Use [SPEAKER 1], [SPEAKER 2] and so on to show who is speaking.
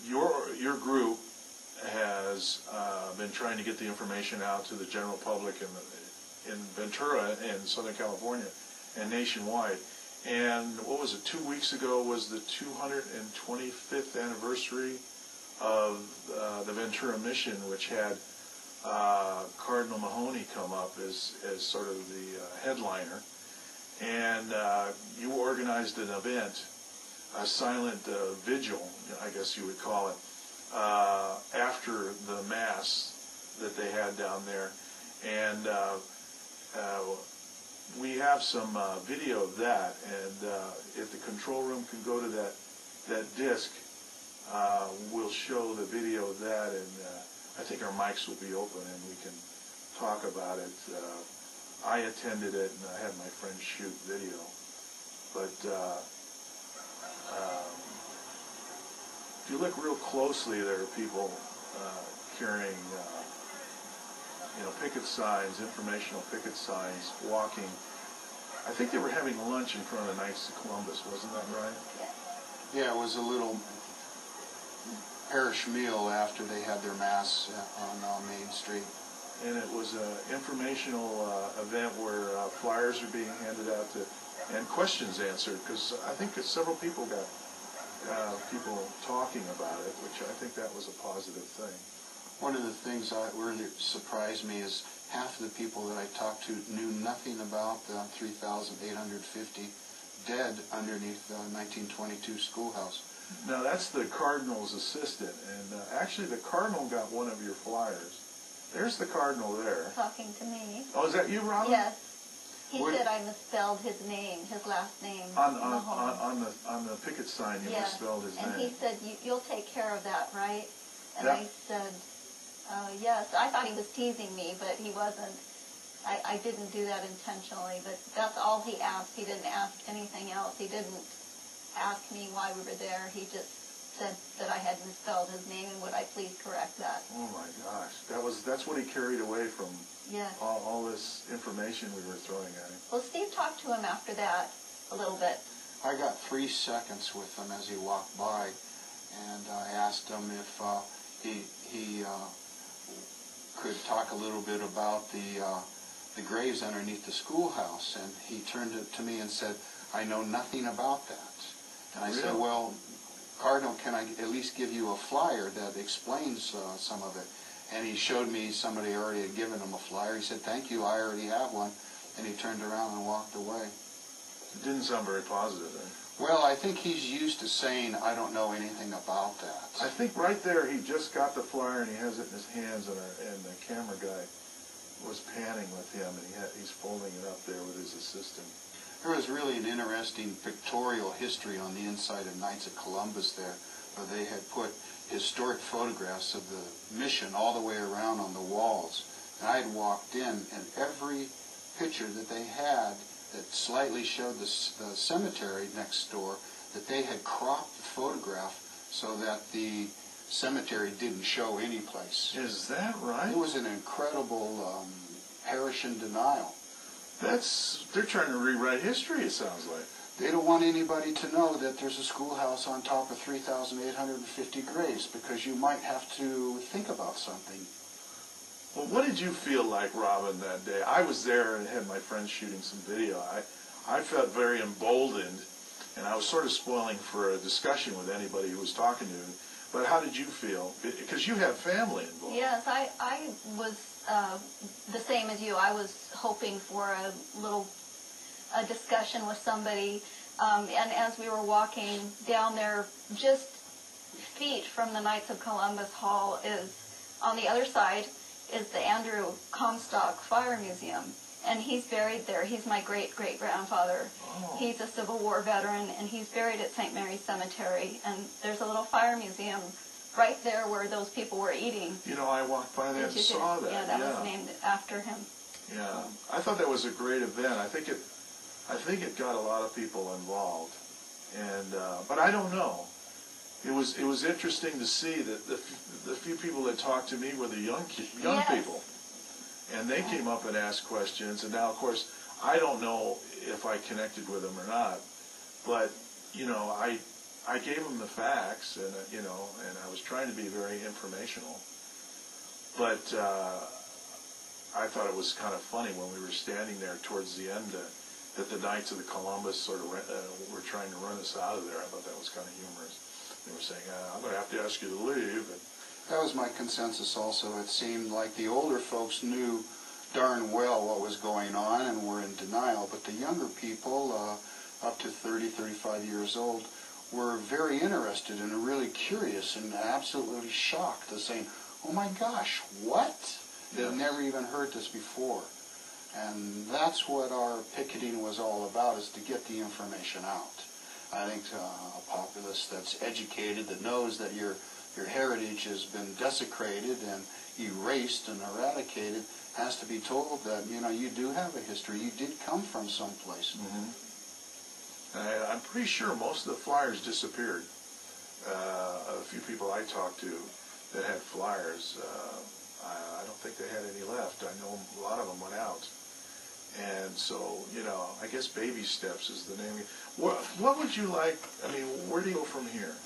[SPEAKER 1] your group has been trying to get the information out to the general public in Ventura and Southern California and nationwide. And what was it, 2 weeks ago was the 225th anniversary of the Ventura mission, which had Cardinal Mahoney come up as sort of the headliner. And you organized an event, a silent vigil, I guess you would call it, after the Mass that they had down there. And we have some video of that, and if the control room can go to that disc, we'll show the video of that, and I think our mics will be open and we can talk about it. I attended it and I had my friend shoot video, but if you look real closely, there are people carrying picket signs, informational picket signs, walking. I think they were having lunch in front of the Knights of Columbus, wasn't that right?
[SPEAKER 2] Yeah, it was a little parish meal after they had their Mass on Main Street.
[SPEAKER 1] And it was an informational event where flyers are being handed out and questions answered, because I think that several people got people talking about it, which I think that was a positive thing.
[SPEAKER 2] One of the things that really surprised me is half of the people that I talked to knew nothing about the 3,850 dead underneath the 1922 schoolhouse.
[SPEAKER 1] Now that's the Cardinal's assistant, and actually the Cardinal got one of your flyers. There's the Cardinal there.
[SPEAKER 3] Talking to me.
[SPEAKER 1] Oh, is that you, Robin?
[SPEAKER 3] Yes. He said I misspelled his name, his last name.
[SPEAKER 1] On the picket sign, you misspelled his name.
[SPEAKER 3] And he said, you'll take care of that, right? And I said, yes. I thought he was teasing me, but he wasn't. I didn't do that intentionally, but that's all he asked. He didn't ask anything else. He didn't ask me why we were there. He just said that I had misspelled his name, and would I please correct that?
[SPEAKER 1] Oh my gosh, that's what he carried away from.
[SPEAKER 3] Yes.
[SPEAKER 1] All this information we were throwing at him.
[SPEAKER 3] Well, Steve talked to him after that a little bit.
[SPEAKER 2] I got 3 seconds with him as he walked by, and I asked him if he could talk a little bit about the graves underneath the schoolhouse, and he turned to me and said, "I know nothing about that." And I said, "Well, Cardinal, can I at least give you a flyer that explains some of it?" And he showed me somebody already had given him a flyer. He said, "Thank you, I already have one." And he turned around and walked away.
[SPEAKER 1] It didn't sound very positive then.
[SPEAKER 2] Well, I think he's used to saying, "I don't know anything about that."
[SPEAKER 1] I think right there he just got the flyer and he has it in his hands, and the camera guy was panning with him, and he's folding it up there with his assistant.
[SPEAKER 2] There was really an interesting pictorial history on the inside of Knights of Columbus there, where they had put historic photographs of the mission all the way around on the walls. And I had walked in, and every picture that they had that slightly showed the cemetery next door, that they had cropped the photograph so that the cemetery didn't show any place.
[SPEAKER 1] Is that right?
[SPEAKER 2] It was an incredible parish in denial.
[SPEAKER 1] They're trying to rewrite history, it sounds like.
[SPEAKER 2] They don't want anybody to know that there's a schoolhouse on top of 3,850 graves, because you might have to think about something.
[SPEAKER 1] Well, what did you feel like, Robin, that day? I was there and had my friends shooting some video. I felt very emboldened, and I was sort of spoiling for a discussion with anybody who was talking to me. But how did you feel? Because you have family involved.
[SPEAKER 3] Yes, I was the same as you. I was hoping for a discussion with somebody, and as we were walking down there, just feet from the Knights of Columbus Hall is, on the other side, is the Andrew Comstock Fire Museum, and he's buried there. He's my great-great-grandfather. Oh. He's a Civil War veteran, and he's buried at St. Mary's Cemetery, and there's a little fire museum right there where those people were eating.
[SPEAKER 1] You know, I walked by there and saw that.
[SPEAKER 3] Yeah, that was named after him.
[SPEAKER 1] Yeah, I thought that was a great event. I think it got a lot of people involved, and but I don't know. It was interesting to see that the few people that talked to me were the young people, and they came up and asked questions. And now, of course, I don't know if I connected with them or not, but you know, I gave them the facts, and and I was trying to be very informational. But I thought it was kind of funny when we were standing there towards the end that the Knights of the Columbus sort of were trying to run us out of there. I thought that was kind of humorous. They were saying, "I'm going to have to ask you to leave." And
[SPEAKER 2] that was my consensus also. It seemed like the older folks knew darn well what was going on and were in denial, but the younger people, up to 30, 35 years old, were very interested and really curious and absolutely shocked, saying, "Oh my gosh, what? They've never even heard this before." And that's what our picketing was all about, is to get the information out. I think a populace that's educated, that knows that your heritage has been desecrated and erased and eradicated, has to be told that, you do have a history. You did come from someplace.
[SPEAKER 1] Mm-hmm. I'm pretty sure most of the flyers disappeared. A few people I talked to that had flyers, I don't think they had any left. I know a lot of them went out. And so, I guess baby steps is the name. What would you like, where do you go from here?